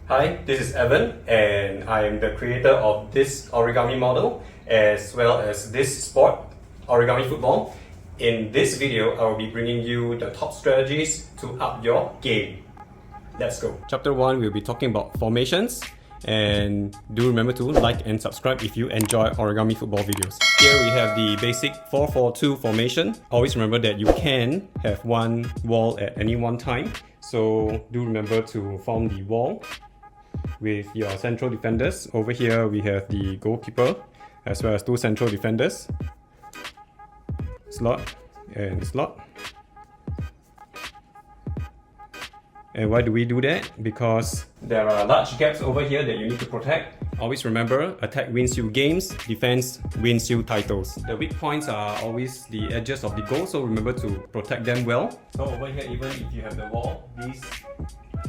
Hi, this is Evan, and I am the creator of this origami model as well as this sport, origami football. In this video, I will be bringing you the top strategies to up your game. Let's go. Chapter 1, we'll be talking about formations. And do remember to like and subscribe if you enjoy origami football videos. Here we have the basic 4-4-2 formation. Always remember that you can have one wall at any one time. So do remember to form the wall with your central defenders. Over here we have the goalkeeper as well as two central defenders. Slot and slot. And why do we do that? Because there are large gaps over here that you need to protect. Always remember, attack wins you games, defense wins you titles. The weak points are always the edges of the goal, so remember to protect them well. So over here, even if you have the wall, these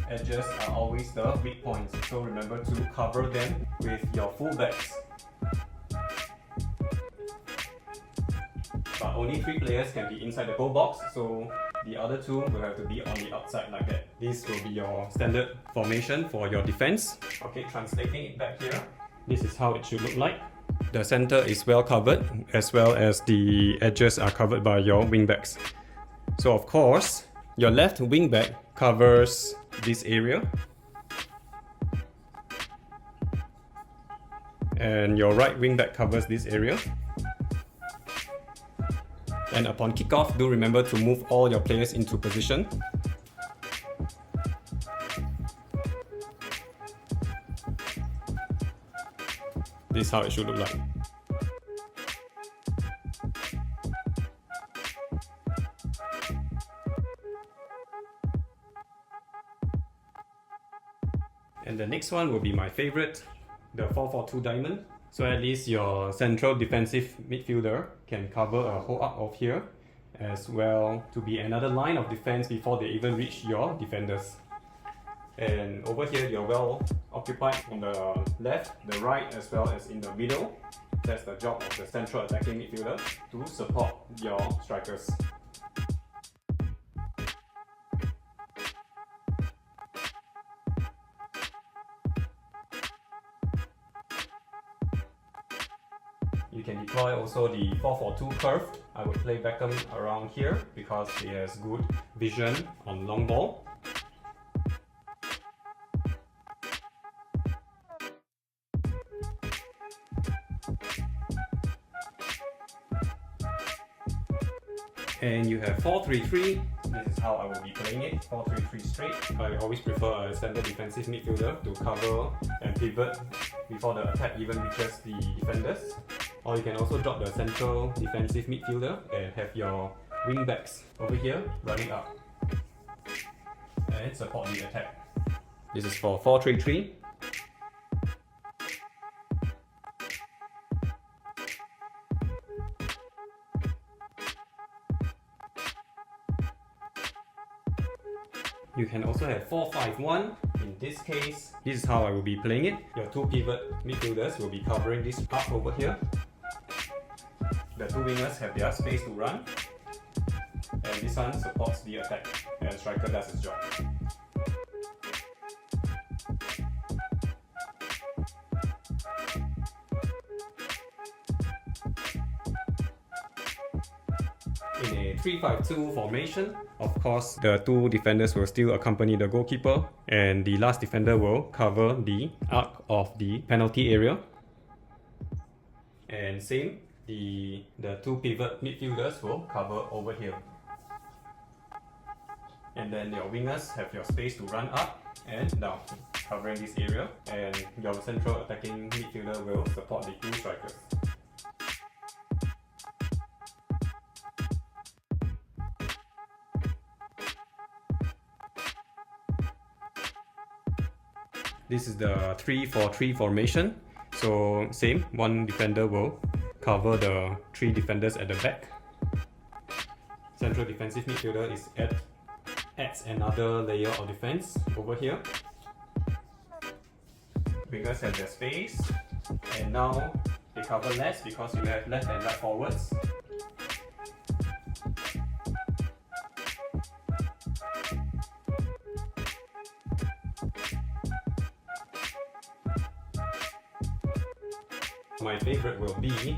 edges are always the weak points. So remember to cover them with your fullbacks. But only 3 players can be inside the goal box, so the other 2 will have to be on the outside like that. This will be your standard formation for your defense. Okay, translating it back here, this is how it should look like. The center is well covered, as well as the edges are covered by your wingbacks. So of course, your left wingback covers this area, and your right wingback covers this area. And upon kickoff, do remember to move all your players into position. This is how it should look like. And the next one will be my favorite, the 4-4-2 diamond. So at least your central defensive midfielder can cover a whole arc of here, as well to be another line of defense before they even reach your defenders. And over here, you're well occupied on the left, the right, as well as in the middle. That's the job of the central attacking midfielder to support your strikers. You can deploy also the 4-4-2 curved. I would play Beckham around here because he has good vision on long ball. And you have 4-3-3. This is how I will be playing it, 4-3-3 straight. I always prefer a center defensive midfielder to cover and pivot before the attack even reaches the defenders. Or you can also drop the central defensive midfielder and have your wingbacks over here running up and support the attack. This is for 4-3-3. You can also have 4-5-1. In this case, this is how I will be playing it. Your 2 pivot midfielders will be covering this arc over here. The 2 wingers have their space to run, and this one supports the attack, and striker does his job. In a 3-5-2 formation, of course, the 2 defenders will still accompany the goalkeeper, and the last defender will cover the arc of the penalty area. And same, the 2 pivot midfielders will cover over here. And then your wingers have your space to run up and down, covering this area, and your central attacking midfielder will support the 2 strikers. This is the 3-4-3 formation. So same, 1 defender will cover the 3 defenders at the back. Central defensive midfielder adds another layer of defense over here. Wingers have their space, and now they cover less because you have left and right forwards. My favorite will be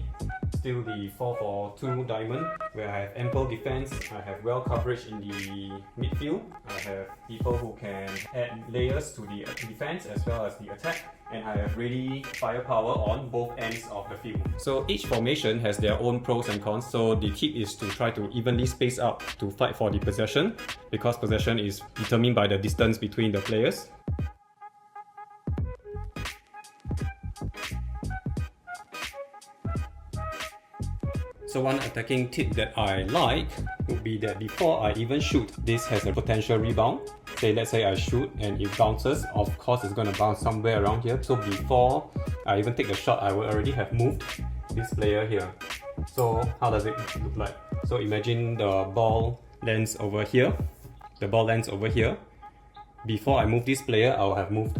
still the 4-4-2 diamond, where I have ample defense, I have well coverage in the midfield, I have people who can add layers to the defense as well as the attack, and I have really firepower on both ends of the field. So each formation has their own pros and cons, so the tip is to try to evenly space out to fight for the possession, because possession is determined by the distance between the players. So one attacking tip that I like would be that before I even shoot, this has a potential rebound. Let's say I shoot and it bounces, of course it's going to bounce somewhere around here. So before I even take the shot, I will already have moved this player here. So how does it look like? So imagine the ball lands over here. The ball lands over here. Before I move this player, I will have moved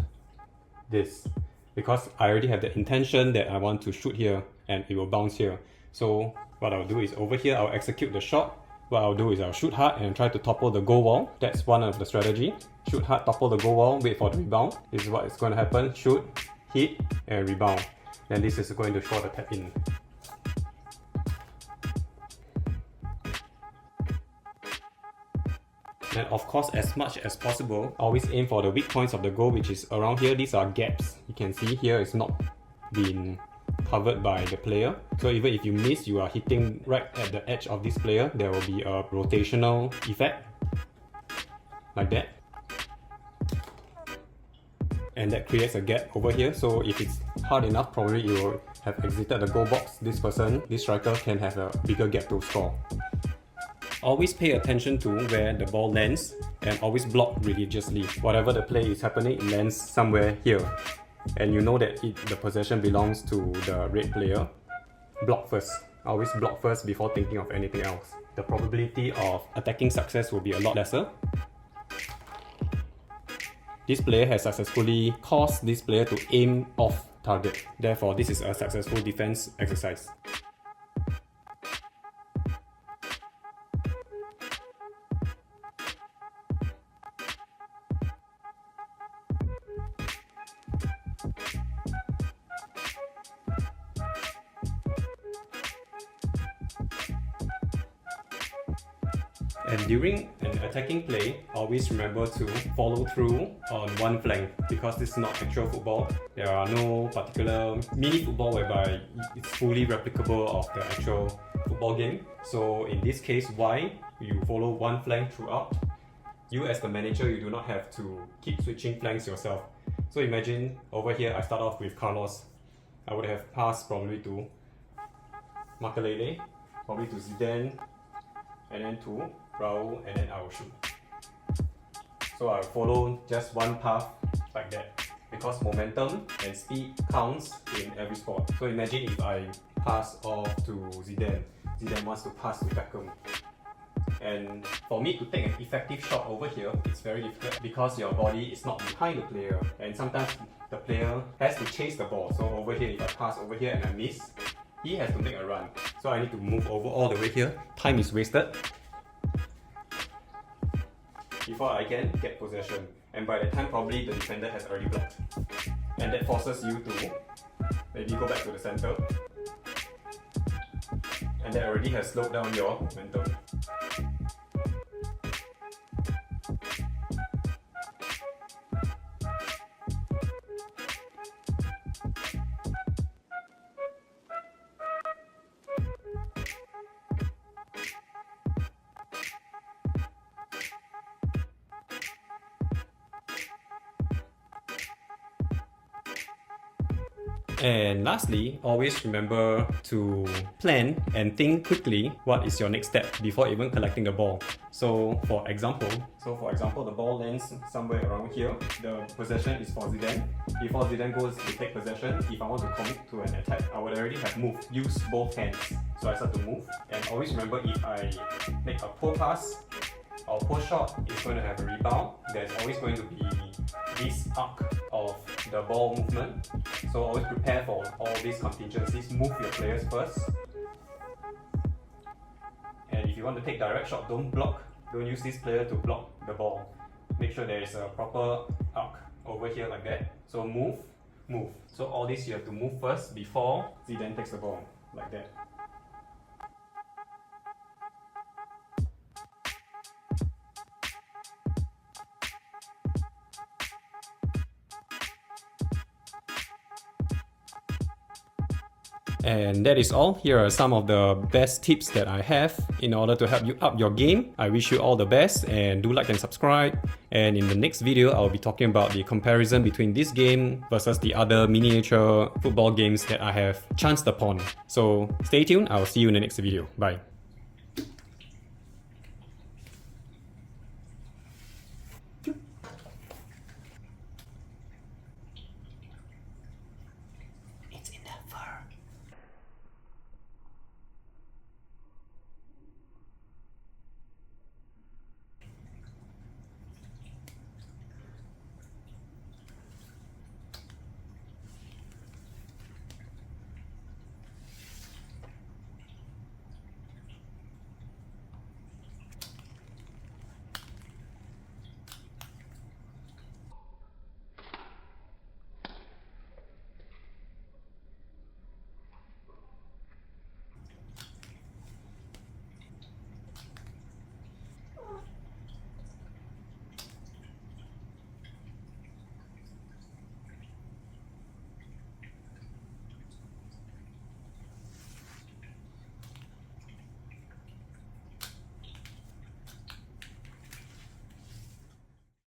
this, because I already have the intention that I want to shoot here and it will bounce here. So what I'll do is over here, I'll execute the shot. What I'll do is I'll shoot hard and try to topple the goal wall. That's one of the strategy. Shoot hard, topple the goal wall, wait for the rebound. This is what is going to happen. Shoot, hit, and rebound. Then this is going to show the tap in. And of course, as much as possible, always aim for the weak points of the goal, which is around here. These are gaps. You can see here it's not been covered by the player. So even if you miss, you are hitting right at the edge of this player. There will be a rotational effect, like that. And that creates a gap over here. So if it's hard enough, probably you will have exited the goal box. This striker can have a bigger gap to score. Always pay attention to where the ball lands and always block religiously. Whatever the play is happening, it lands somewhere here. And you know that the possession belongs to the red player. Block first. Always block first before thinking of anything else. The probability of attacking success will be a lot lesser. This player has successfully caused this player to aim off target. Therefore, this is a successful defense exercise. And during an attacking play, always remember to follow through on one flank, because this is not actual football. There are no particular mini football whereby it's fully replicable of the actual football game. So in this case, why you follow one flank throughout? You as the manager, you do not have to keep switching flanks yourself. So imagine over here, I start off with Carlos. I would have passed probably to Makelele, probably to Zidane, and then to Raul, and then I will shoot. So I follow just one path like that, because momentum and speed counts in every sport. So imagine if I pass off to Zidane. Zidane wants to pass to Beckham. And for me to take an effective shot over here, it's very difficult because your body is not behind the player, and sometimes the player has to chase the ball. So over here, if I pass over here and I miss, he has to make a run. So I need to move over all the way here. Time is wasted before I can get possession. And by the time, probably the defender has already blocked. And that forces you to maybe go back to the center. And that already has slowed down your momentum. And lastly, always remember to plan and think quickly what is your next step before even collecting the ball. So for example, the ball lands somewhere around here. The possession is for Zidane. Before Zidane goes to take possession, if I want to commit to an attack, I would already have moved. Use both hands. So I start to move. And always remember, if I make a poor pass or poor shot, it's going to have a rebound. There's always going to be this arc of the ball movement. So always prepare for all these contingencies. Move your players first. And if you want to take direct shot, don't block. Don't use this player to block the ball. Make sure there is a proper arc over here like that. So move, move. So all this you have to move first before Zidane takes the ball, like that. And that is all. Here are some of the best tips that I have in order to help you up your game. I wish you all the best and do like and subscribe. And in the next video, I'll be talking about the comparison between this game versus the other miniature football games that I have chanced upon. So stay tuned, I'll see you in the next video. Bye.